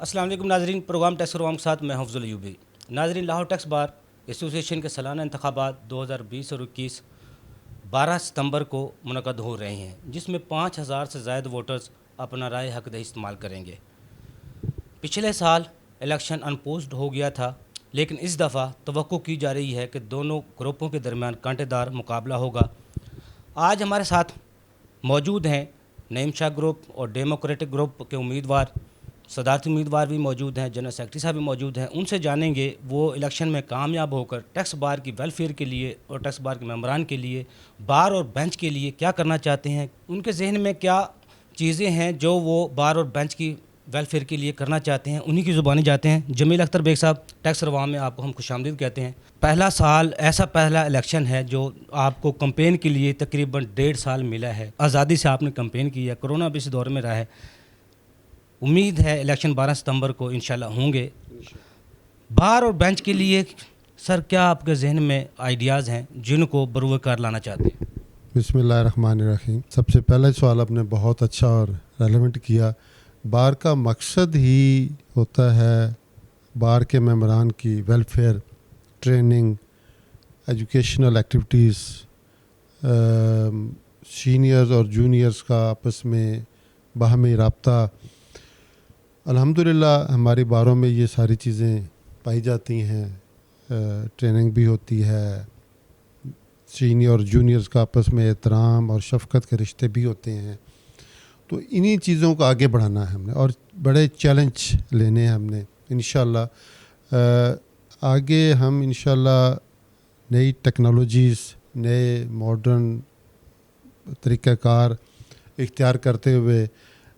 السلام علیکم ناظرین، پروگرام ٹیکس پروگرام کے ساتھ میں حفظ الایوبی۔ ناظرین، لاہور ٹیکس بار ایسوسی ایشن کے سالانہ انتخابات 2020 اور 21 12 ستمبر کو منعقد ہو رہے ہیں، جس میں 5000 سے زائد ووٹرز اپنا رائے حق دہی استعمال کریں گے۔ پچھلے سال الیکشن ان پوسٹڈ ہو گیا تھا، لیکن اس دفعہ توقع کی جا رہی ہے کہ دونوں گروپوں کے درمیان کانٹے دار مقابلہ ہوگا۔ آج ہمارے ساتھ موجود ہیں نعیم شاہ گروپ اور ڈیموکریٹک گروپ کے امیدوار، صدارتی امیدوار بھی موجود ہیں، جنرل سیکرٹری صاحب بھی موجود ہیں۔ ان سے جانیں گے وہ الیکشن میں کامیاب ہو کر ٹیکس بار کی ویلفیئر کے لیے اور ٹیکس بار کے ممبران کے لیے، بار اور بینچ کے لیے کیا کرنا چاہتے ہیں، ان کے ذہن میں کیا چیزیں ہیں جو وہ بار اور بینچ کی ویلفیئر کے لیے کرنا چاہتے ہیں، انہی کی زبانی جاتے ہیں۔ جمیل اختر بیگ صاحب، ٹیکس عوام میں آپ کو ہم خوش آمدید کہتے ہیں۔ پہلا سال ایسا پہلا الیکشن ہے جو آپ کو کمپین کے لیے تقریباً 1.5 سال ملا ہے، آزادی سے آپ نے کمپین کی ہے، کرونا بھی اس دور میں رہا ہے۔ امید ہے الیکشن 12 ستمبر کو انشاءاللہ ہوں گے۔ بار اور بینچ کے لیے سر کیا آپ کے ذہن میں آئیڈیاز ہیں جن کو بروئے کار لانا چاہتے ہیں؟ بسم اللہ الرحمن الرحیم۔ سب سے پہلا سوال آپ نے بہت اچھا اور ریلیونٹ کیا۔ بار کا مقصد ہی ہوتا ہے بار کے ممبران کی welfare, training, educational activities, seniors اور جونیئرز کا آپس میں باہمی رابطہ۔ الحمدللہ ہماری باروں میں یہ ساری چیزیں پائی جاتی ہیں، ٹریننگ بھی ہوتی ہے، سینئر اور جونیئرز کا آپس میں احترام اور شفقت کے رشتے بھی ہوتے ہیں۔ تو انہی چیزوں کو آگے بڑھانا ہے ہم نے، اور بڑے چیلنج لینے ہیں ہم نے انشاءاللہ۔ آگے ہم انشاءاللہ نئی ٹیکنالوجیز، نئے ماڈرن طریقہ کار اختیار کرتے ہوئے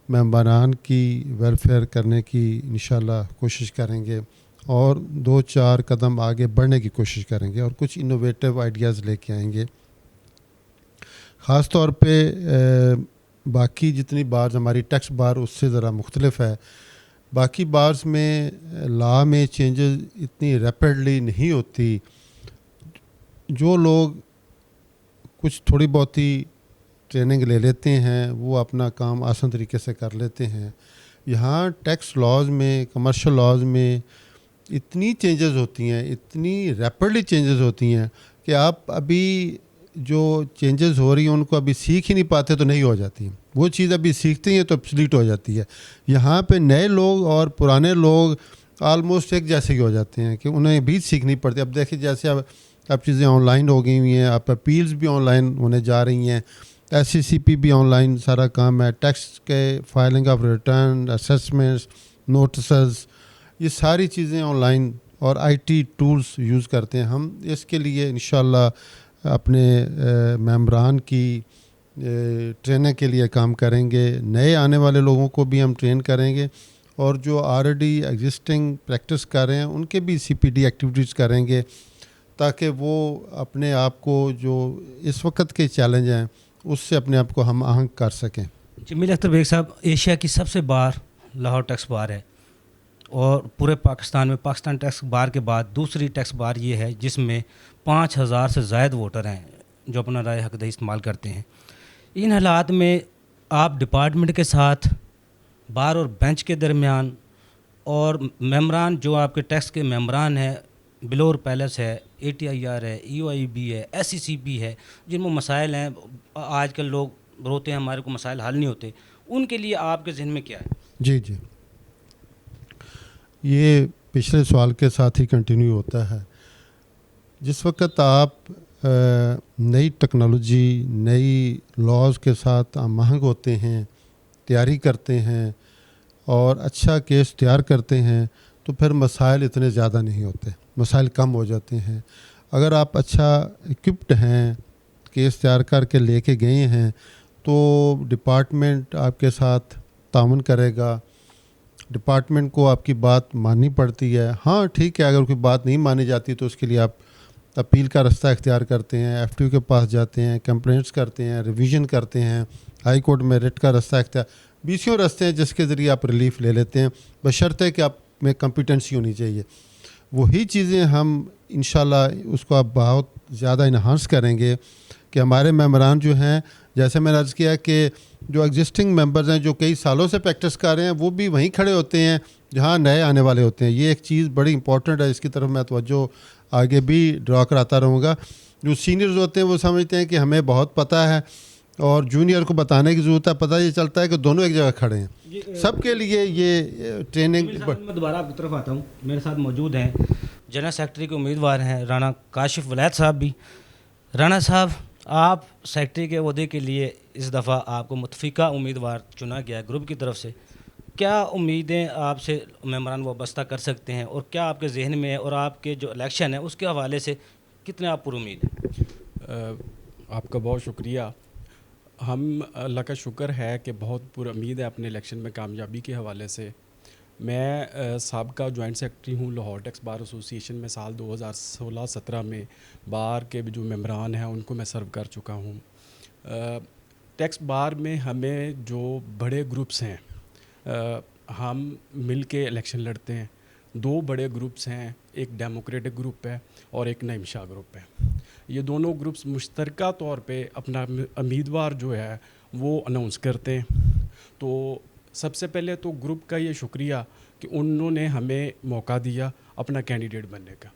ممبران کی ویلفیئر کرنے کی انشاءاللہ کوشش کریں گے، اور 2-4 قدم آگے بڑھنے کی کوشش کریں گے، اور کچھ انوویٹیو آئیڈیاز لے کے آئیں گے۔ خاص طور پہ باقی جتنی بارز ہماری ٹیکس بار اس سے ذرا مختلف ہے۔ باقی بارز میں لا میں چینجز اتنی ریپڈلی نہیں ہوتی۔ جو لوگ کچھ تھوڑی بہت ہی ٹریننگ لے لیتے ہیں وہ اپنا کام آسان طریقے سے کر لیتے ہیں۔ یہاں ٹیکس لاز میں، کمرشل لاز میں اتنی چینجز ہوتی ہیں، اتنی ریپڈلی چینجز ہوتی ہیں کہ آپ ابھی جو چینجز ہو رہی ہیں ان کو ابھی سیکھ ہی نہیں پاتے تو نہیں ہو جاتی ہیں۔ وہ چیز ابھی سیکھتے ہیں تو ابسلیٹ ہو جاتی ہے۔ یہاں پہ نئے لوگ اور پرانے لوگ آلموسٹ ایک جیسے ہی ہو جاتے ہیں کہ انہیں بھی سیکھنی پڑتی ہے۔ اب دیکھیں جیسے اب چیزیں آن لائن ہو گئی ہوئی ہیں، اب اپیلز بھی آن لائن ہونے جا رہی ہیں، SCCP بھی آن لائن سارا کام ہے، ٹیکس کے filing of return, assessments, notices, یہ ساری چیزیں آن لائن، اور IT ٹولز یوز کرتے ہیں ہم۔ اس کے لیے انشاءاللہ اپنے ممبران کی ٹریننگ کے لیے کام کریں گے۔ نئے آنے والے لوگوں کو بھی ہم ٹرین کریں گے، اور جو آلریڈی ایگزسٹنگ پریکٹس کر رہے ہیں ان کے بھی CPD ایکٹیویٹیز کریں گے، تاکہ وہ اپنے آپ کو جو اس وقت کے چیلنج ہیں اس سے اپنے آپ کو ہم آہنگ کر سکیں۔ جمیل اختر بیگ صاحب، ایشیا کی سب سے بار لاہور ٹیکس بار ہے، اور پورے پاکستان میں پاکستان ٹیکس بار کے بعد دوسری ٹیکس بار یہ ہے جس میں 5000 سے زائد ووٹر ہیں جو اپنا رائے حق دہی استعمال کرتے ہیں۔ ان حالات میں آپ ڈپارٹمنٹ کے ساتھ، بار اور بینچ کے درمیان، اور ممبران جو آپ کے ٹیکس کے ممبران ہیں، بلور پیلس ہے، ATIR ہے، EOIB ہے، SCCP ہے، جن میں مسائل ہیں، آج کل لوگ روتے ہیں ہمارے کو مسائل حل نہیں ہوتے، ان کے لیے آپ کے ذہن میں کیا ہے؟ جی یہ پچھلے سوال کے ساتھ ہی کنٹینیو ہوتا ہے۔ جس وقت آپ نئی ٹیکنالوجی، نئی لاز کے ساتھ ہم آہنگ ہوتے ہیں، تیاری کرتے ہیں اور اچھا کیس تیار کرتے ہیں تو پھر مسائل اتنے زیادہ نہیں ہوتے، مسائل کم ہو جاتے ہیں۔ اگر آپ اچھا اکوپڈ ہیں، کیس تیار کر کے لے کے گئے ہیں، تو ڈپارٹمنٹ آپ کے ساتھ تعاون کرے گا، ڈپارٹمنٹ کو آپ کی بات ماننی پڑتی ہے۔ ہاں ٹھیک ہے، اگر کوئی بات نہیں مانی جاتی تو اس کے لیے آپ اپیل کا رستہ اختیار کرتے ہیں، FTO کے پاس جاتے ہیں، کمپلینٹس کرتے ہیں، ریویژن کرتے ہیں، ہائی کورٹ میں ریٹ کا رستہ اختیار، 20 رستے ہیں جس کے ذریعے آپ ریلیف لے لیتے ہیں، بشرطے کہ آپ میں کمپیٹنسی ہونی چاہیے۔ وہی چیزیں ہم انشاءاللہ اس کو آپ بہت زیادہ انہانس کریں گے کہ ہمارے ممبران جو ہیں جیسے میں نے عرض کیا کہ جو ایگزسٹنگ ممبرز ہیں جو کئی سالوں سے پریکٹس کر رہے ہیں وہ بھی وہیں کھڑے ہوتے ہیں جہاں نئے آنے والے ہوتے ہیں. یہ ایک چیز بڑی امپورٹنٹ ہے, اس کی طرف میں توجہ آگے بھی ڈرا کراتا رہوں گا. جو سینئرز ہوتے ہیں وہ سمجھتے ہیں کہ ہمیں بہت پتہ ہے اور جونیئر کو بتانے کی ضرورت ہے. پتہ یہ چلتا ہے کہ دونوں ایک جگہ کھڑے ہیں. سب کے لیے یہ ٹریننگ. میں دوبارہ آپ کی طرف آتا ہوں. میرے ساتھ موجود ہیں جنرل سیکرٹری کے امیدوار ہیں رانا کاشف ولایت صاحب بھی. رانا صاحب, آپ سیکرٹری کے عہدے کے لیے اس دفعہ آپ کو متفقہ امیدوار چنا گیا ہے گروپ کی طرف سے. کیا امیدیں آپ سے ممبران وابستہ کر سکتے ہیں, اور کیا آپ کے ذہن میں ہے, اور آپ کے جو الیکشن ہے اس کے حوالے سے کتنے آپ پر امید ہیں؟ آپ کا بہت شکریہ. ہم اللہ کا شکر ہے کہ بہت پر امید ہے اپنے الیکشن میں کامیابی کے حوالے سے. میں سابقہ جوائنٹ سیکرٹری ہوں لاہور ٹیکس بار ایسوسی ایشن میں. سال 2016-17 میں بار کے جو ممبران ہیں ان کو میں سرو کر چکا ہوں. ٹیکس بار میں ہمیں جو بڑے گروپس ہیں ہم مل کے الیکشن لڑتے ہیں. 2 بڑے گروپس ہیں, ایک ڈیموکریٹک گروپ ہے اور ایک نعیم شاہ گروپ ہے. یہ دونوں گروپس مشترکہ طور پہ اپنا امیدوار جو ہے وہ اناؤنس کرتے ہیں. تو سب سے پہلے تو گروپ کا یہ شکریہ کہ انہوں نے ہمیں موقع دیا اپنا کینڈیڈیٹ بننے کا.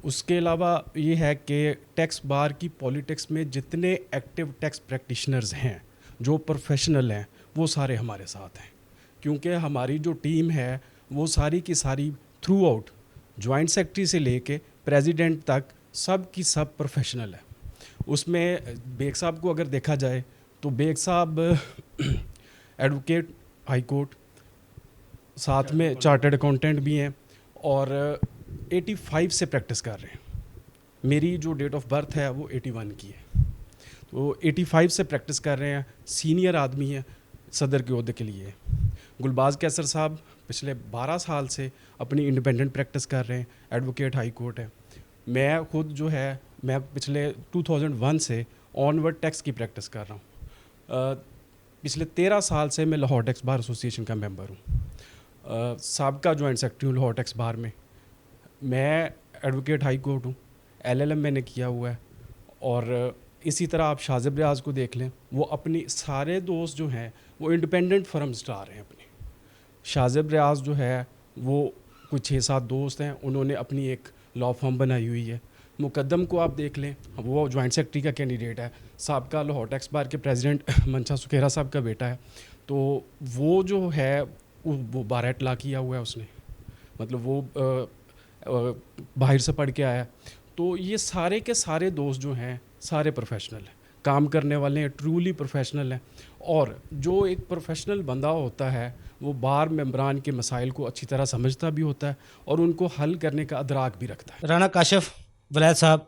اس کے علاوہ یہ ہے کہ ٹیکس بار کی پولیٹکس میں جتنے ایکٹیو ٹیکس پریکٹیشنرز ہیں جو پروفیشنل ہیں وہ سارے ہمارے ساتھ ہیں, کیونکہ ہماری جو ٹیم ہے وہ ساری کی ساری تھرو آؤٹ جوائنٹ سیکرٹری سے لے کے پریزیڈنٹ تک سب کی سب پروفیشنل ہے. اس میں بیگ صاحب کو اگر دیکھا جائے تو بیگ صاحب ایڈوکیٹ ہائی کورٹ, ساتھ میں چارٹرڈ اکاؤنٹنٹ بھی ہیں اور 85 سے پریکٹس کر رہے ہیں. میری جو ڈیٹ آف برتھ ہے وہ 81 کی ہے, تو 85 سے پریکٹس کر رہے ہیں. سینئر آدمی ہیں صدر کے عہدے کے لیے. گلباز کیسر صاحب پچھلے 12 سال سے اپنی انڈیپینڈنٹ پریکٹس کر رہے ہیں, ایڈوکیٹ ہائی کورٹ ہے. میں خود جو ہے میں پچھلے 2001 سے آن ورڈ ٹیکس کی پریکٹس کر رہا ہوں. پچھلے 13 سال سے میں لاہور ٹیکس بار ایسوسی ایشن کا ممبر ہوں. سابقہ جوائنٹ سیکرٹری ہوں لاہور ٹیکس بار میں. میں ایڈوکیٹ ہائی کورٹ ہوں, LLM میں نے کیا ہوا ہے. اور اسی طرح آپ شاذب ریاض کو دیکھ لیں, وہ اپنی سارے دوست جو ہیں وہ انڈیپینڈنٹ فرم سٹار ہیں اپنے. شاذب ریاض جو ہے وہ کچھ 6-7 دوست ہیں, انہوں نے اپنی ایک لا فرم بنائی ہوئی ہے. مقدم کو آپ دیکھ لیں, وہ جوائنٹ سیکرٹری کا کینڈیڈیٹ ہے, سابقہ لاہور ٹیکس بار کے پریزیڈنٹ منشا سکھیرا صاحب کا بیٹا ہے. تو وہ جو ہے وہ 12 لا کیا ہوا ہے اس نے, مطلب وہ باہر سے پڑھ کے آیا. تو یہ سارے کے سارے دوست جو ہیں سارے پروفیشنل ہیں, کام کرنے والے ہیں, ٹرولی پروفیشنل ہیں. اور جو ایک پروفیشنل بندہ ہوتا ہے وہ بار ممبران کے مسائل کو اچھی طرح سمجھتا بھی ہوتا ہے اور ان کو حل کرنے کا ادراک بھی رکھتا ہے. رانا کاشف ولایت صاحب,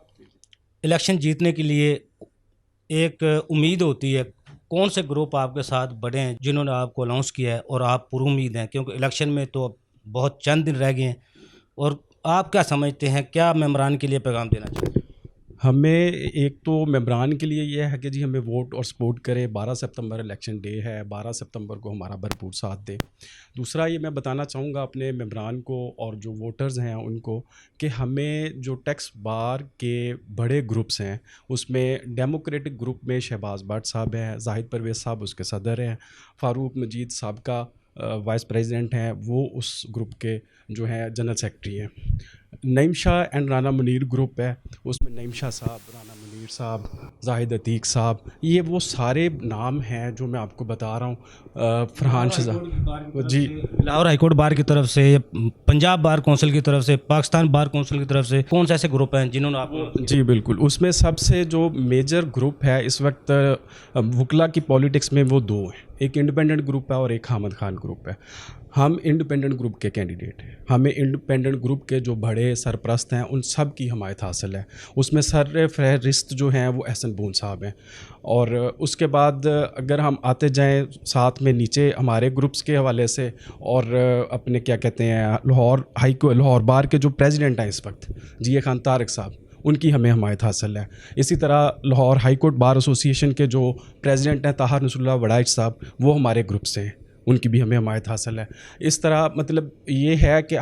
الیکشن جیتنے کے لیے ایک امید ہوتی ہے. کون سے گروپ آپ کے ساتھ بڑے ہیں جنہوں نے آپ کو اناؤنس کیا ہے اور آپ پر امید ہیں, کیونکہ الیکشن میں تو اب بہت چند دن رہ گئے ہیں, اور آپ کیا سمجھتے ہیں کیا ممبران کے لیے پیغام دینا چاہیے؟ ہمیں ایک تو ممبران کے لیے یہ ہے کہ جی ہمیں ووٹ اور سپورٹ کرے. 12 سپتمبر الیکشن ڈے ہے, 12 سپتمبر کو ہمارا بھرپور ساتھ دے. دوسرا یہ میں بتانا چاہوں گا اپنے ممبران کو اور جو ووٹرز ہیں ان کو کہ ہمیں جو ٹیکس بار کے بڑے گروپس ہیں اس میں ڈیموکریٹک گروپ میں شہباز بٹ صاحب ہیں, زاہد پرویز صاحب اس کے صدر ہیں, فاروق مجید صاحب کا وائس پریزیڈنٹ ہیں, وہ اس گروپ کے جو ہیں جنرل سیکرٹری ہیں. نعیم شاہ اینڈ رانا منیر گروپ ہے, اس میں نعیم شاہ صاحب, رانا منیر صاحب, زاہد عتیق صاحب, یہ وہ سارے نام ہیں جو میں آپ کو بتا رہا ہوں. فرحان شہزاد جی, لاہور ہائی کورٹ بار کی طرف سے, پنجاب بار کونسل کی طرف سے, پاکستان بار کونسل کی طرف سے, کون سے ایسے گروپ ہیں جنہوں نے آپ کو؟ جی بالکل, اس میں سب سے جو میجر گروپ ہے اس وقت وکلا کی پولیٹکس میں وہ 2 ہیں, ایک انڈیپینڈنٹ گروپ ہے اور ایک حامد خان گروپ ہے. ہم انڈیپینڈنٹ گروپ کے کینڈیڈیٹ ہیں. ہمیں انڈیپینڈنٹ گروپ کے جو بڑے سرپرست ہیں ان سب کی حمایت حاصل ہے. اس میں سر فہرست جو ہیں وہ احسن بون صاحب ہیں. اور اس کے بعد اگر ہم آتے جائیں ساتھ میں نیچے ہمارے گروپس کے حوالے سے, اور اپنے کیا کہتے ہیں لاہور بار کے جو پریزیڈنٹ ہیں اس وقت جی خان طارق صاحب, ان کی ہمیں حمایت حاصل ہے. اسی طرح لاہور ہائی کورٹ بار ایسوسی ایشن کے جو پریزیڈنٹ ہیں طاہر نصر اللہ وڑائچ صاحب, وہ ہمارے گروپ سے ہیں, ان کی بھی ہمیں حمایت حاصل ہے. اس طرح مطلب یہ ہے کہ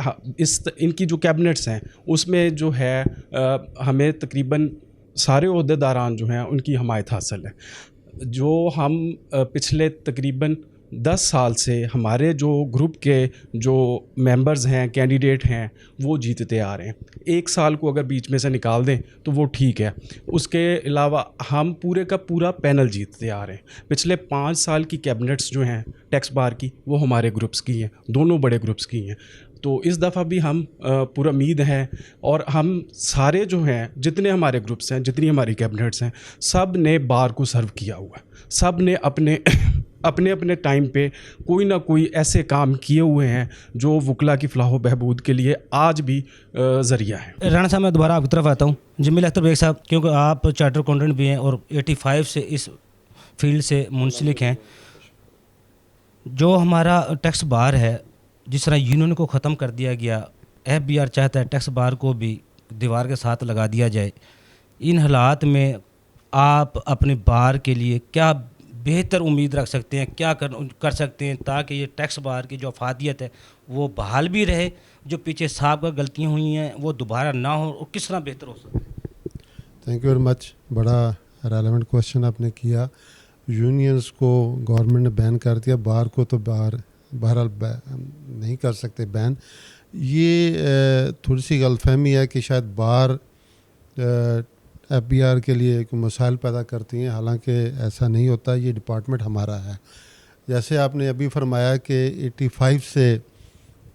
ان کی جو کیبنٹس ہیں اس میں جو ہے ہمیں تقریباً سارے عہدیداران جو ہیں ان کی حمایت حاصل ہے. جو ہم پچھلے تقریباً 10 سال سے ہمارے جو گروپ کے جو ممبرز ہیں کینڈیڈیٹ ہیں وہ جیتتے آ رہے ہیں. 1 سال کو اگر بیچ میں سے نکال دیں تو وہ ٹھیک ہے, اس کے علاوہ ہم پورے کا پورا پینل جیتتے آ رہے ہیں. پچھلے 5 سال کی کیبنٹس جو ہیں ٹیکس بار کی وہ ہمارے گروپس کی ہیں, دونوں بڑے گروپس کی ہیں. تو اس دفعہ بھی ہم پر امید ہیں, اور ہم سارے جو ہیں جتنے ہمارے گروپس ہیں جتنی ہماری کیبنٹس ہیں سب نے بار کو سرو کیا ہوا ہے. سب نے اپنے اپنے ٹائم پہ کوئی نہ کوئی ایسے کام کیے ہوئے ہیں جو وکلا کی فلاح و بہبود کے لیے آج بھی ذریعہ ہے. رانا صاحب میں دوبارہ آپ کی طرف آتا ہوں. جمیل اختر بیگ صاحب, کیونکہ آپ چارٹر اکاؤنٹنٹ بھی ہیں اور 85 سے اس فیلڈ سے منسلک ہیں, جو ہمارا ٹیکس بار ہے جس طرح یونین کو ختم کر دیا گیا, ایف بی آر چاہتا ہے ٹیکس بار کو بھی دیوار کے ساتھ لگا دیا جائے. ان حالات میں آپ اپنے بار کے لیے کیا بہتر امید رکھ سکتے ہیں, کیا کر سکتے ہیں تاکہ یہ ٹیکس بار کی جو افادیت ہے وہ بحال بھی رہے, جو پیچھے سابقہ غلطیاں ہوئی ہیں وہ دوبارہ نہ ہو, اور کس طرح بہتر ہو سکے؟ Thank you very much. بڑا ریلیونٹ کوشچن آپ نے کیا. یونینس کو گورنمنٹ نے بین کر دیا, بار کو تو بہرحال نہیں کر سکتے بین. یہ تھوڑی سی غلط فہمی ہے کہ شاید بار ایف بی آر کے لیے ایک مسائل پیدا کرتی ہیں, حالانکہ ایسا نہیں ہوتا. یہ ڈپارٹمنٹ ہمارا ہے. جیسے آپ نے ابھی فرمایا کہ 85 سے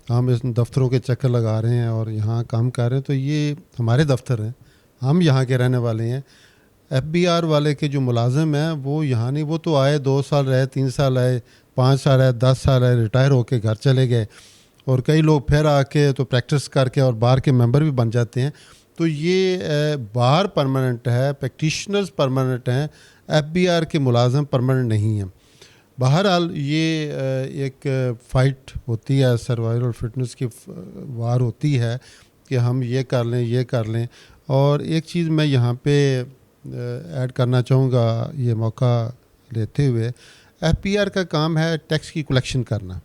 ہم اس دفتروں کے چکر لگا رہے ہیں اور یہاں کام کر رہے ہیں, تو یہ ہمارے دفتر ہیں, ہم یہاں کے رہنے والے ہیں. ایف بی آر والے کے جو ملازم ہیں وہ یہاں نہیں, وہ تو آئے 2 سال رہے, 3 سال رہے, 5 سال رہے, 10 سال رہے, ریٹائر ہو کے گھر چلے گئے, اور کئی لوگ پھر آ کے تو پریکٹس کر کے اور بار کے ممبر بھی بن جاتے ہیں. تو یہ بار پرماننٹ ہے, پریکٹیشنرز پرماننٹ ہیں, ایف بی آر کے ملازم پرماننٹ نہیں ہیں. بہرحال یہ ایک فائٹ ہوتی ہے, سروائیول اور فٹنس کی وار ہوتی ہے کہ ہم یہ کر لیں یہ کر لیں. اور ایک چیز میں یہاں پہ ایڈ کرنا چاہوں گا یہ موقع لیتے ہوئے, ایف پی آر کا کام ہے ٹیکس کی کلیکشن کرنا.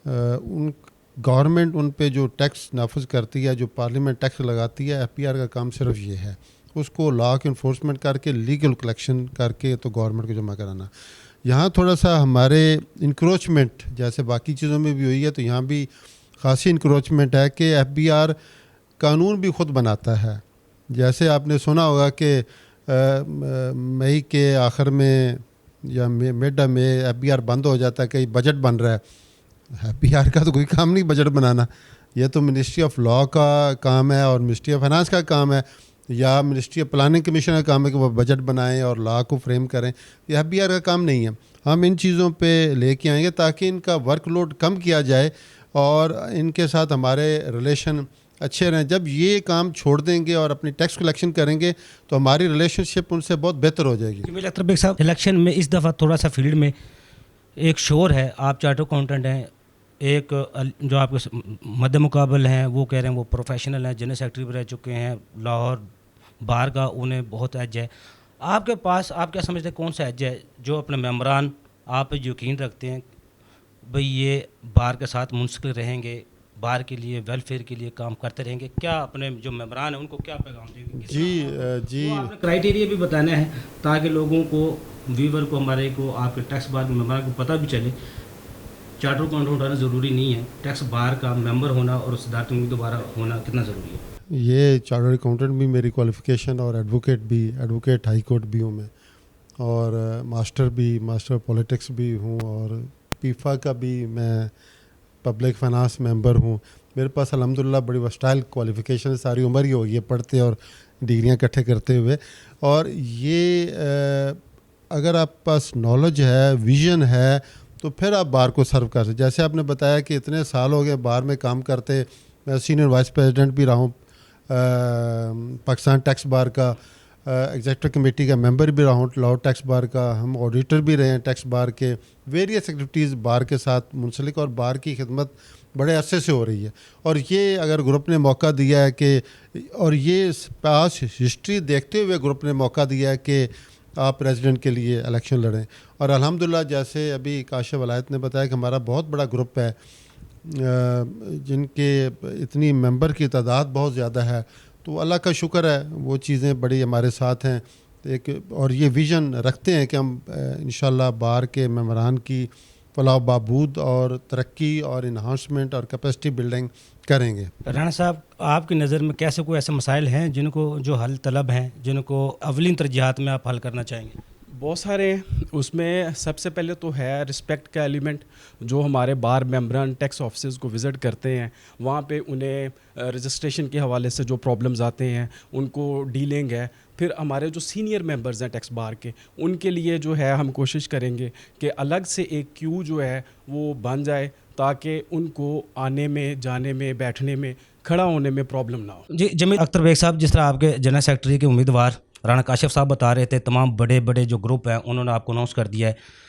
ان گورنمنٹ ان پہ جو ٹیکس نافذ کرتی ہے, جو پارلیمنٹ ٹیکس لگاتی ہے, ایف پی آر کا کام صرف یہ ہے, اس کو لا کے انفورسمنٹ کر کے لیگل کلیکشن کر کے تو گورنمنٹ کو جمع کرانا. یہاں تھوڑا سا ہمارے انکروچمنٹ جیسے باقی چیزوں میں بھی ہوئی ہے, تو یہاں بھی خاصی انکروچمنٹ ہے کہ ایف بی آر قانون بھی خود بناتا ہے. جیسے آپ نے سنا ہوگا کہ مئی کے آخر میں یا مڈ میں ایف بی آر بند ہو جاتا ہے, کہیں بجٹ بن رہا ہے. ایف بی آر کا تو کوئی کام نہیں بجٹ بنانا, یہ تو منسٹری آف لاء کا کام ہے اور منسٹری آف فائنانس کا کام ہے, یا منسٹری آف پلاننگ کمیشن کا کام ہے کہ وہ بجٹ بنائیں اور لاء کو فریم کریں. یہ ایف بی آر کا کام نہیں ہے. ہم ان چیزوں پہ لے کے آئیں گے تاکہ ان کا ورک لوڈ کم کیا جائے اور ان کے ساتھ ہمارے ریلیشن اچھے رہیں. جب یہ کام چھوڑ دیں گے اور اپنی ٹیکس کلیکشن کریں گے تو ہماری ریلیشن شپ ان سے بہت بہتر ہو جائے گی. جمیل اختر بیگ صاحب, الیکشن میں اس دفعہ تھوڑا سا فیلڈ میں ایک شور ہے, آپ چارٹر اکاؤنٹنٹ ہیں, ایک جو آپ کے مد مقابل ہیں وہ کہہ رہے ہیں وہ پروفیشنل ہیں, جنرل سیکرٹری بھی رہ چکے ہیں, لاہور بار کا انہیں بہت ایج ہے. آپ کے پاس آپ کیا سمجھتے ہیں کون سا ایج ہے جو اپنے ممبران آپ پہ یقین رکھتے ہیں بھئی یہ بار کے ساتھ منسلک رہیں گے, بار کے لیے ویلفیئر کے لیے کام کرتے رہیں گے؟ کیا اپنے جو ممبران ہیں ان کو کیا پیغام دیں گے؟ جی آپ نے کرائیٹیریا بھی بتانا ہے تاکہ لوگوں کو, ویور کو, ہمارے کو, آپ کے ٹیکس بار کے ممبران کو پتہ بھی چلے. چارٹر اکاؤنٹنٹ ہونا ضروری نہیں ہے, ٹیکس بار کا ممبر ہونا اور صدارت میں دوبارہ ہونا کتنا ضروری ہے. یہ چارٹر اکاؤنٹنٹ بھی میری کوالیفیکیشن, اور ایڈوکیٹ بھی, ایڈوکیٹ ہائی کورٹ بھی ہوں میں, اور ماسٹر بھی, ماسٹر پولیٹکس بھی ہوں, اور پیفا کا بھی میں پبلک فائنانس ممبر ہوں. میرے پاس الحمدللہ بڑی وسٹائل کوالیفیکیشن ہے, ساری عمر ہی ہوگی ہے پڑھتے اور ڈگریاں اکٹھے کرتے ہوئے. اور یہ اگر آپ پاس نالج ہے, ویژن ہے, تو پھر آپ بار کو سرو کر سکتے. جیسے آپ نے بتایا کہ اتنے سال ہو گئے بار میں کام کرتے, میں سینئر وائس پریزیڈنٹ بھی رہا ہوں پاکستان ٹیکس بار کا, ایگزیکٹو کمیٹی کا ممبر بھی رہا ہوں لاہور ٹیکس بار کا, ہم آڈیٹر بھی رہے ہیں ٹیکس بار کے, ویریس ایکٹیویٹیز بار کے ساتھ منسلک, اور بار کی خدمت بڑے عرصے سے ہو رہی ہے. اور یہ اگر گروپ نے موقع دیا ہے کہ, اور یہ پاس ہسٹری دیکھتے ہوئے گروپ نے موقع دیا ہے کہ آپ پریزیڈنٹ کے لیے الیکشن لڑیں. اور الحمدللہ جیسے ابھی کاشف ولایت نے بتایا کہ ہمارا بہت بڑا گروپ ہے جن کے اتنی ممبر کی تعداد بہت زیادہ ہے, تو اللہ کا شکر ہے وہ چیزیں بڑی ہمارے ساتھ ہیں. ایک اور یہ ویژن رکھتے ہیں کہ ہم انشاءاللہ بار کے ممبران کی فلاح و بہبود اور ترقی اور انہانسمنٹ اور کیپیسٹی بلڈنگ کریں گے۔ رانا صاحب، آپ کی نظر میں کیسے کوئی ایسے مسائل ہیں جن کو جو حل طلب ہیں، جن کو اولین ترجیحات میں آپ حل کرنا چاہیں گے؟ بہت سارے ہیں۔ اس میں سب سے پہلے تو ہے رسپیکٹ کا ایلیمنٹ، جو ہمارے بار ممبران ٹیکس آفسز کو وزٹ کرتے ہیں، وہاں پہ انہیں رجسٹریشن کے حوالے سے جو پرابلمز آتے ہیں ان کو ڈیلنگ ہے۔ پھر ہمارے جو سینئر ممبرز ہیں ٹیکس بار کے، ان کے لیے جو ہے ہم کوشش کریں گے کہ الگ سے ایک کیو جو ہے وہ بن جائے، تاکہ ان کو آنے میں، جانے میں، بیٹھنے میں، کھڑا ہونے میں پرابلم نہ ہو۔ جی جمیل اختر بیگ صاحب، جس طرح آپ کے جنرل سیکرٹری کے امیدوار رانا کاشف صاحب بتا رہے تھے، تمام بڑے بڑے جو گروپ ہیں انہوں نے آپ کو اناؤنس کر دیا ہے۔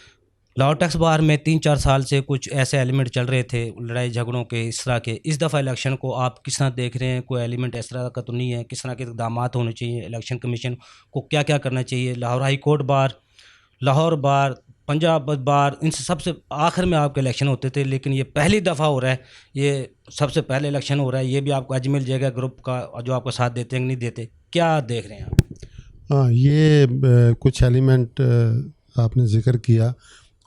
لاہور ٹیکس بار میں 3-4 سال سے کچھ ایسے ایلیمنٹ چل رہے تھے لڑائی جھگڑوں کے، اس طرح کے، اس دفعہ الیکشن کو آپ کس طرح دیکھ رہے ہیں؟ کوئی ایلیمنٹ اس طرح کا تو نہیں ہے؟ کس طرح کے اقدامات ہونے چاہیے؟ الیکشن کمیشن کو کیا کیا کرنا چاہیے؟ Lahore high court bar, Lahore bar, Punjab bar, ان سے سب سے آخر میں آپ کے الیکشن ہوتے تھے، لیکن یہ پہلی دفعہ ہو رہا ہے، یہ سب سے پہلے الیکشن ہو رہا ہے۔ یہ بھی آپ کو اجمیل جگہ گروپ کا جو آپ کو ساتھ دیتے ہیں کہ نہیں دیتے، کیا دیکھ رہے ہیں آپ؟ ہاں، یہ کچھ ایلیمنٹ آپ نے ذکر کیا،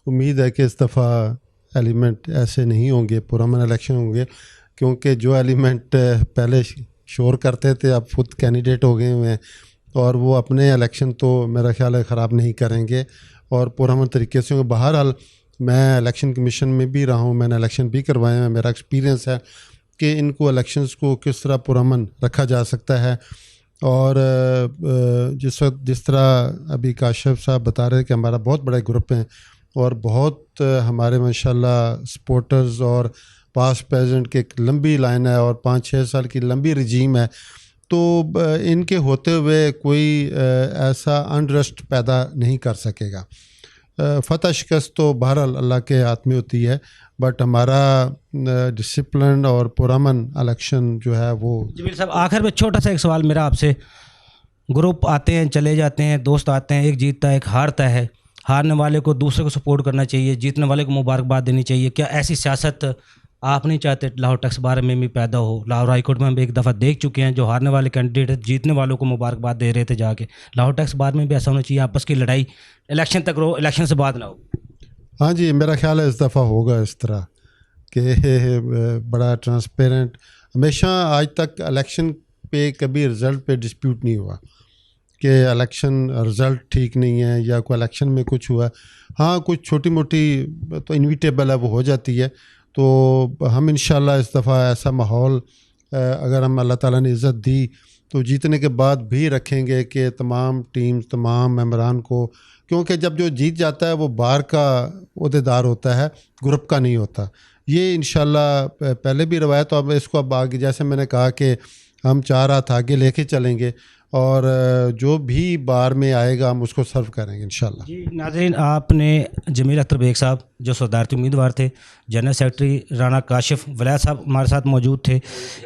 امید ہے کہ اس دفعہ ایلیمنٹ ایسے نہیں ہوں گے، پرامن الیکشن ہوں گے، کیونکہ جو ایلیمنٹ پہلے شور کرتے تھے اب خود کینڈیڈیٹ ہو گئے ہوئے ہیں، اور وہ اپنے الیکشن تو میرا خیال ہے خراب نہیں کریں گے اور پرامن طریقے سے ہوں گے۔ بہرحال میں الیکشن کمیشن میں بھی رہا ہوں، میں نے الیکشن بھی کروائے ہیں، میرا ایکسپیرینس ہے کہ ان کو الیکشنز کو کس طرح پرامن رکھا جا سکتا ہے۔ اور جس طرح ابھی کاشف صاحب بتا رہے کہ ہمارا بہت بڑے گروپ ہیں اور بہت ہمارے ماشاءاللہ سپورٹرز اور پاسٹ پریزنٹ کی ایک لمبی لائن ہے اور 5-6 سال کی لمبی رجیم ہے، تو ان کے ہوتے ہوئے کوئی ایسا انرسٹ پیدا نہیں کر سکے گا۔ فتح شکست تو بہرحال اللہ کے ہاتھ میں ہوتی ہے، بٹ ہمارا ڈسپلن اور پرامن الیکشن جو ہے وہ۔ جمیل صاحب، آخر میں چھوٹا سا ایک سوال میرا آپ سے، گروپ آتے ہیں چلے جاتے ہیں، دوست آتے ہیں، ایک جیتتا ہے ایک ہارتا ہے، ہارنے والے کو دوسرے کو سپورٹ کرنا چاہیے، جیتنے والے کو مبارکباد دینی چاہیے، کیا ایسی سیاست آپ نہیں چاہتے لاہور ٹیکس بار میں بھی پیدا ہو؟ لاہور ہائی کورٹ میں بھی ایک دفعہ دیکھ چکے ہیں، جو ہارنے والے کینڈیڈیٹ جیتنے والوں کو مبارکباد دے رہے تھے جا کے، لاہور ٹیکس بار میں بھی ایسا ہونا چاہیے، آپس کی لڑائی الیکشن تک رہو، الیکشن سے بعد نہ ہو۔ ہاں جی، میرا خیال ہے اس دفعہ ہوگا اس طرح کہ بڑا ٹرانسپیرنٹ، ہمیشہ آج تک الیکشن پہ کبھی رزلٹ پہ ڈسپیوٹ نہیں ہوا کہ الیکشن رزلٹ ٹھیک نہیں ہے یا کوئی الیکشن میں کچھ ہوا۔ ہاں، کچھ چھوٹی موٹی تو انویٹیبل ہے، وہ ہو جاتی ہے، تو ہم انشاءاللہ اس دفعہ ایسا ماحول اگر ہم اللہ تعالیٰ نے عزت دی تو جیتنے کے بعد بھی رکھیں گے کہ تمام ٹیمز، تمام ممبران کو، کیونکہ جب جو جیت جاتا ہے وہ بار کا عہدیدار ہوتا ہے، گروپ کا نہیں ہوتا۔ یہ انشاءاللہ پہلے بھی روایت، اب اس کو اب آگے، جیسے میں نے کہا کہ ہم 4 ہاتھ آگے لے کے چلیں گے اور جو بھی بار میں آئے گا ہم اس کو سرو کریں گے انشاءاللہ۔ جی ناظرین، آپ نے جمیل اختر بیگ صاحب جو صدارتی امیدوار تھے، جنرل سیکرٹری رانا کاشف ولایت صاحب ہمارے ساتھ موجود تھے،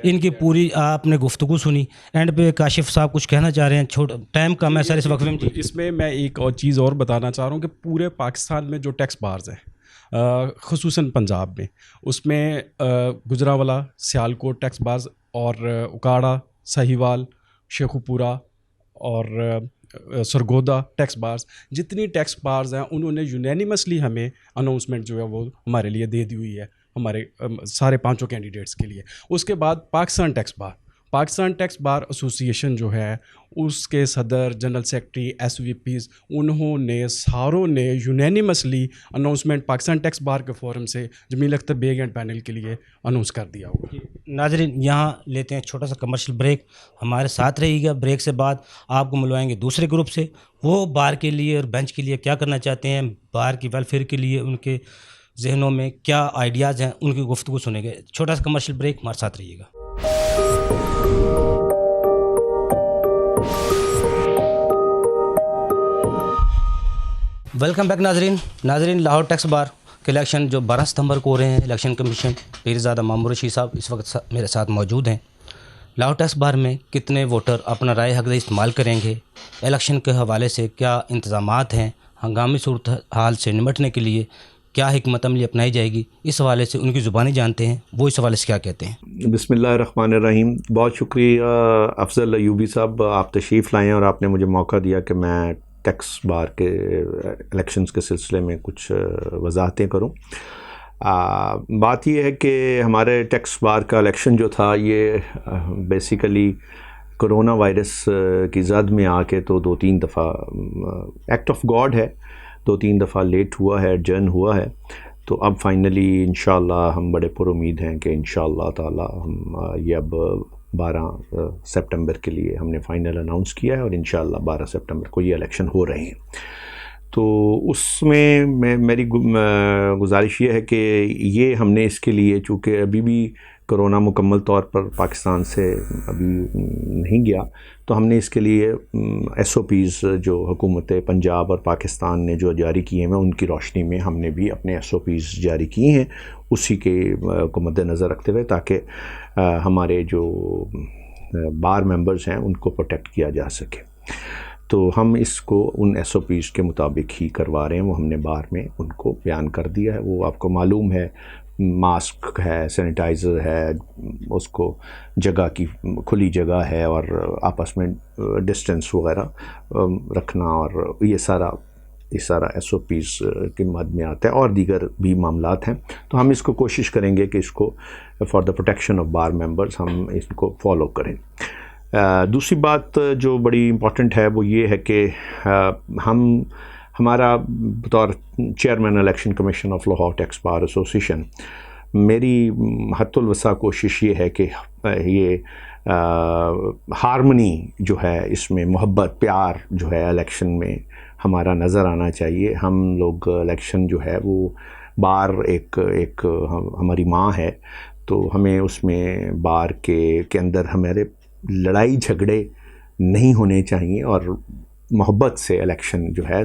ان کی پوری آپ نے گفتگو سنی۔ اینڈ پہ کاشف صاحب کچھ کہنا چاہ رہے ہیں؟ ٹائم کم ہے سر اس وقت میں۔ اس میں ایک اور چیز اور بتانا چاہ رہا ہوں کہ پورے پاکستان میں جو ٹیکس بارز ہیں، خصوصاً پنجاب میں، اس میں گجرانوالہ، سیالکوٹ ٹیکس بارز اور اکاڑا، سہیوال، شیخوپورہ اور سرگودا ٹیکس بارز، جتنی ٹیکس بارز ہیں انہوں نے یونینیمسلی ہمیں اناؤنسمنٹ جو ہے وہ ہمارے لیے دے دی ہوئی ہے، ہمارے سارے 5 کینڈیڈیٹس کے لیے۔ اس کے بعد پاکستان ٹیکس بار ایسوسی ایشن جو ہے، اس کے صدر، جنرل سیکرٹری، ایس وی پیز، انہوں نے ساروں نے یونینیمسلی اناؤنسمنٹ پاکستان ٹیکس بار کے فورم سے جمیل اختر بیگ اینڈ پینل کے لیے اناؤنس کر دیا ہوگا۔ ناظرین، یہاں لیتے ہیں چھوٹا سا کمرشل بریک، ہمارے ساتھ رہیے گا۔ بریک سے بعد آپ کو ملوائیں گے دوسرے گروپ سے، وہ بار کے لیے اور بینچ کے لیے کیا کرنا چاہتے ہیں، بار کی ویلفیئر کے لیے ان کے ذہنوں میں کیا آئیڈیاز ہیں، ان کی گفتگو سنیں گے۔ چھوٹا سا کمرشل بریک، ہمارے ساتھ رہیے گا۔ ویلکم بیک ناظرین، لاہور ٹیکس بار کے الیکشن جو 12 ستمبر کو ہو رہے ہیں، الیکشن کمیشن پیرزادہ مامور رشید صاحب اس وقت میرے ساتھ موجود ہیں۔ لاہور ٹیکس بار میں کتنے ووٹر اپنا رائے حق استعمال کریں گے، الیکشن کے حوالے سے کیا انتظامات ہیں، ہنگامی صورتحال سے نمٹنے کے لیے کیا حکمت عملی اپنائی جائے گی، اس حوالے سے ان کی زبانی جانتے ہیں، وہ اس حوالے سے کیا کہتے ہیں۔ بسم اللہ الرحمن الرحیم. بہت شکریہ افضل ایوبی صاحب، آپ تشریف لائے اور آپ نے مجھے موقع دیا کہ میں ٹیکس بار کے الیکشنز کے سلسلے میں کچھ وضاحتیں کروں. بات یہ ہے کہ ہمارے ٹیکس بار کا الیکشن جو تھا یہ بیسیکلی کرونا وائرس کی زد میں آ کے تو 2-3 دفعہ ایکٹ آف گاڈ ہے، 2-3 دفعہ لیٹ ہوا ہے، ایڈجرن ہوا ہے. تو اب فائنلی انشاءاللہ ہم بڑے پر امید ہیں کہ انشاءاللہ تعالی ہم یہ اب 12 سپٹمبر کے لیے ہم نے فائنل اناؤنس کیا ہے اور انشاءاللہ 12 سپٹمبر کو یہ الیکشن ہو رہے ہیں. تو اس میں میری گزارش یہ ہے کہ یہ ہم نے اس کے لیے، چونکہ ابھی بھی کرونا مکمل طور پر پاکستان سے ابھی نہیں گیا، تو ہم نے اس کے لیے ایس او پیز جو حکومت پنجاب اور پاکستان نے جو جاری کیے ہیں ان کی روشنی میں ہم نے بھی اپنے ایس او پیز جاری کیے ہیں، اسی کے کو مد نظر رکھتے ہوئے، تاکہ ہمارے جو بار ممبرز ہیں ان کو پروٹیکٹ کیا جا سکے. تو ہم اس کو ان ایس او پیز کے مطابق ہی کروا رہے ہیں. وہ ہم نے بار میں ان کو بیان کر دیا ہے. وہ آپ کو معلوم ہے، ماسک ہے، سینیٹائزر ہے، اس کو جگہ کی کھلی جگہ ہے، اور آپس میں ڈسٹنس وغیرہ رکھنا، اور یہ سارا ایس او پیز کے مد میں آتا ہے، اور دیگر بھی معاملات ہیں. تو ہم اس کو کوشش کریں گے کہ اس کو for the protection of bar members ہم اس کو فالو کریں. دوسری بات جو بڑی امپورٹنٹ ہے وہ یہ ہے کہ ہمارا بطور chairman election commission of Lahore tax bar association, میری حد الوسع کوشش یہ ہے کہ یہ ہارمنی جو ہے، اس میں محبت پیار جو ہے الیکشن میں ہمارا نظر آنا چاہیے. ہم لوگ الیکشن جو ہے وہ بار ایک ہماری ماں ہے، تو ہمیں اس میں بار کے اندر ہمارے لڑائی جھگڑے نہیں ہونے چاہیے، اور محبت سے الیکشن جو ہے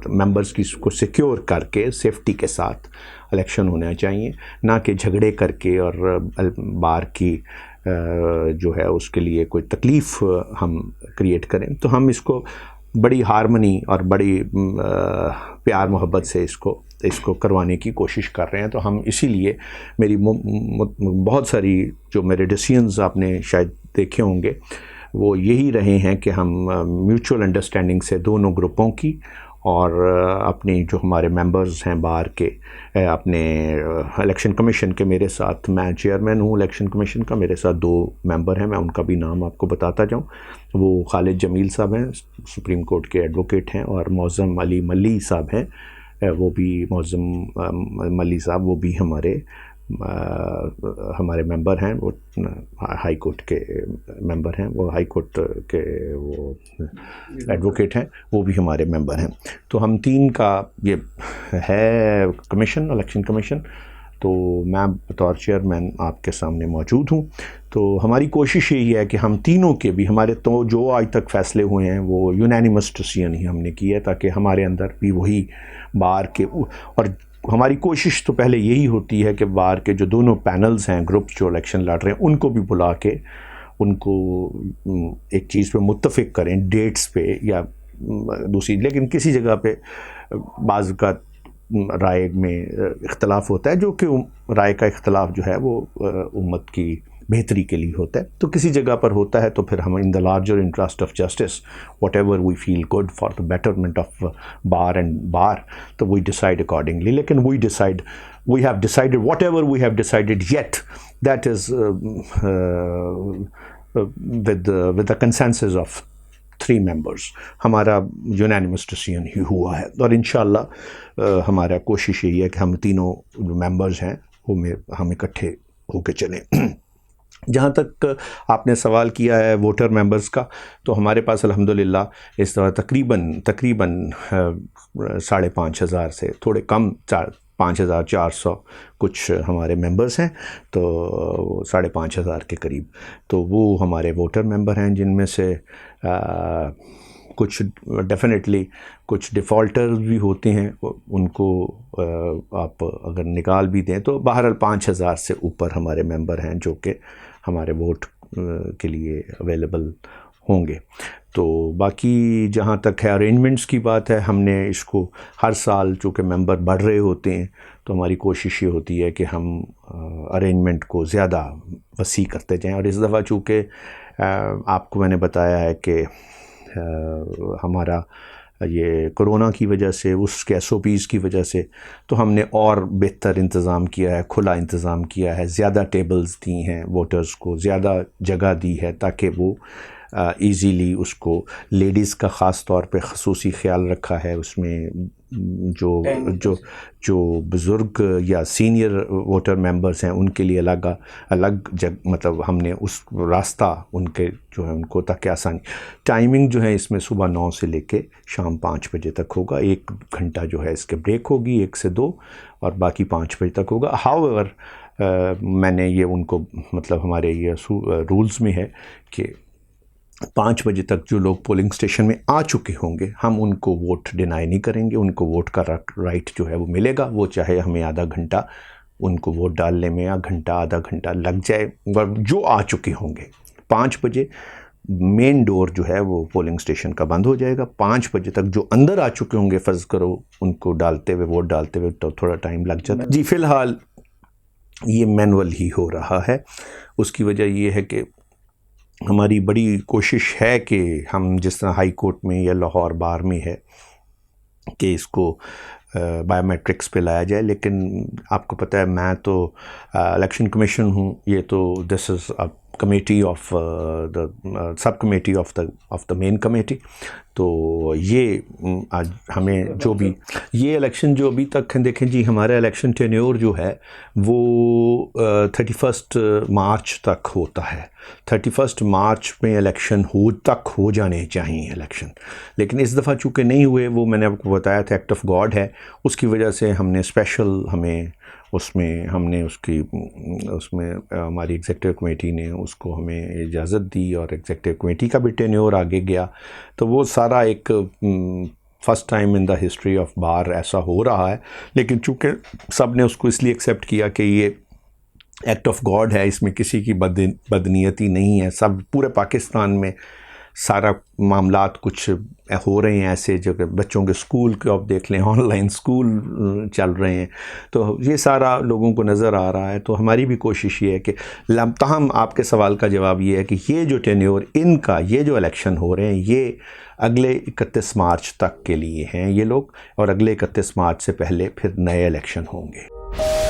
ممبرز کی کو سیکیور کر کے سیفٹی کے ساتھ الیکشن ہونا چاہیے، نہ کہ جھگڑے کر کے اور بار کی جو ہے اس کے لیے کوئی تکلیف ہم کریٹ کریں. تو ہم اس کو بڑی ہارمنی اور بڑی پیار محبت سے اس کو کروانے کی کوشش کر رہے ہیں. تو ہم اسی لیے میری بہت ساری جو میرے ڈیسیژنز آپ نے شاید دیکھے ہوں گے وہ یہی رہے ہیں کہ ہم میوچول انڈرسٹینڈنگ سے دونوں گروپوں کی، اور اپنی جو ہمارے ممبرز ہیں بار کے، اپنے الیکشن کمیشن کے، میرے ساتھ میں چیئرمین ہوں الیکشن کمیشن کا، میرے ساتھ 2 ممبر ہیں، میں ان کا بھی نام آپ کو بتاتا جاؤں. وہ خالد جمیل صاحب ہیں، سپریم کورٹ کے ایڈوکیٹ ہیں، اور معظم علی ملی صاحب ہیں، وہ بھی معظم ملی صاحب وہ بھی ہمارے ممبر ہیں. وہ ہائی کورٹ کے ممبر ہیں، وہ ہائی کورٹ کے وہ ایڈوکیٹ ہیں، وہ بھی ہمارے ممبر ہیں. تو ہم 3 کا یہ ہے کمیشن، الیکشن کمیشن. تو میں بطور چیئرمین آپ کے سامنے موجود ہوں. تو ہماری کوشش یہی ہے کہ ہم تینوں کے بھی، ہمارے تو جو آج تک فیصلے ہوئے ہیں وہ یونینیمس ڈیسیژن ہی ہم نے کی ہے، تاکہ ہمارے اندر بھی وہی بار کے، اور ہماری کوشش تو پہلے یہی ہوتی ہے کہ بار کے جو دونوں پینلز ہیں، گروپس جو الیکشن لڑ رہے ہیں، ان کو بھی بلا کے ان کو ایک چیز پہ متفق کریں، ڈیٹس پہ یا دوسری. لیکن کسی جگہ پہ بعض کا رائے میں اختلاف ہوتا ہے، جو کہ رائے کا اختلاف جو ہے وہ امت کی بہتری کے لیے ہوتا ہے. تو کسی جگہ پر ہوتا ہے تو پھر ہم in the larger interest of justice whatever we feel good for the betterment of bar and bar, تو وی ڈیسائڈ اکارڈنگلی. لیکن we have decided whatever we have decided, yet that is with the consensus of 3 members. ہمارا unanimous decision ہی ہوا ہے، اور انشاءاللہ ہمارا کوشش یہی ہے کہ ہم تینوں جو ممبرز ہیں وہ ہم اکٹھے ہو کے چلیں. جہاں تک آپ نے سوال کیا ہے ووٹر ممبرز کا، تو ہمارے پاس الحمدللہ اس طرح تقریباً 5,500 سے تھوڑے کم 5,400 کچھ ہمارے ممبرز ہیں، تو 5,500 کے قریب. تو وہ ہمارے ووٹر ممبر ہیں، جن میں سے کچھ ڈیفینیٹلی کچھ ڈیفالٹرز بھی ہوتے ہیں، ان کو آپ اگر نکال بھی دیں تو بہرحال 5,000 سے اوپر ہمارے ممبر ہیں جو کہ ہمارے ووٹ کے لیے اویلیبل ہوں گے. تو باقی جہاں تک ہے ارینجمنٹس کی بات ہے، ہم نے اس کو ہر سال چونکہ ممبر بڑھ رہے ہوتے ہیں تو ہماری کوشش یہ ہوتی ہے کہ ہم ارینجمنٹ کو زیادہ وسیع کرتے جائیں، اور اس دفعہ چونکہ آپ کو میں نے بتایا ہے کہ ہمارا یہ کرونا کی وجہ سے، اس کے ایس او پیز کی وجہ سے، تو ہم نے اور بہتر انتظام کیا ہے، کھلا انتظام کیا ہے، زیادہ ٹیبلز دی ہیں ووٹرز کو، زیادہ جگہ دی ہے تاکہ وہ ایزیلی اس کو، لیڈیز کا خاص طور پہ خصوصی خیال رکھا ہے، اس میں جو بزرگ یا سینئر ووٹر ممبرز ہیں ان کے لیے الگ مطلب ہم نے اس راستہ ان کے جو ہے ان کو، تاکہ آسانی، ٹائمنگ جو ہے اس میں صبح 9 سے لے کے شام 5 بجے تک ہوگا، 1 گھنٹہ جو ہے اس کے بریک ہوگی 1 سے 2، اور باقی 5 بجے تک ہوگا۔ ہاؤ ایور میں نے یہ ان کو مطلب ہمارے یہ رولز میں ہے کہ 5 بجے تک جو لوگ پولنگ اسٹیشن میں آ چکے ہوں گے ہم ان کو ووٹ ڈینائی نہیں کریں گے، ان کو ووٹ کا رائٹ جو ہے وہ ملے گا، وہ چاہے ہمیں آدھا گھنٹہ ان کو ووٹ ڈالنے میں آدھا گھنٹہ لگ جائے، جو آ چکے ہوں گے 5 بجے مین ڈور جو ہے وہ پولنگ اسٹیشن کا بند ہو جائے گا۔ 5 بجے تک جو اندر آ چکے ہوں گے فرض کرو ان کو ڈالتے ہوئے، ووٹ ڈالتے ہوئے تو تھوڑا ٹائم لگ جاتا ہے۔ جی فی الحال یہ مینول ہی ہو رہا ہے، اس کی وجہ یہ ہے کہ ہماری بڑی کوشش ہے کہ ہم جس طرح ہائی کورٹ میں یا لاہور بار میں ہے کہ اس کو بایو میٹرکس پہ لایا جائے، لیکن آپ کو پتہ ہے میں تو الیکشن کمیشن ہوں، یہ تو this is committee of the sub committee of the main committee, تو یہ آج ہمیں جو بھی یہ الیکشن جو ابھی تک دیکھیں جی، ہمارا الیکشن ٹینیور جو ہے وہ 31 مارچ تک ہوتا ہے، 31 مارچ میں الیکشن ہو جانے چاہیے الیکشن، لیکن اس دفعہ چونکہ نہیں ہوئے، وہ میں نے آپ کو بتایا تھا ایکٹ آف گاڈ ہے، اس کی وجہ سے ہم نے اسپیشل اس میں ہماری ایگزیکٹو کمیٹی نے اس کو ہمیں اجازت دی، اور ایگزیکٹو کمیٹی کا بھی ٹینیور آگے گیا، تو وہ سارا ایک first time in the history of bar ایسا ہو رہا ہے، لیکن چونکہ سب نے اس کو اس لیے ایکسیپٹ کیا کہ یہ ایکٹ آف گاڈ ہے، اس میں کسی کی بدنیتی نہیں ہے، سب پورے پاکستان میں سارا معاملات کچھ ہو رہے ہیں ایسے، جو کہ بچوں کے اسکول کے آپ دیکھ لیں، آن لائن اسکول چل رہے ہیں، تو یہ سارا لوگوں کو نظر آ رہا ہے، تو ہماری بھی کوشش یہ ہے کہ تاہم آپ کے سوال کا جواب یہ ہے کہ یہ جو ٹینیور ان کا یہ جو الیکشن ہو رہے ہیں یہ اگلے 31 مارچ تک کے لیے ہیں یہ لوگ، اور اگلے 31 مارچ سے پہلے پھر نئے الیکشن ہوں گے۔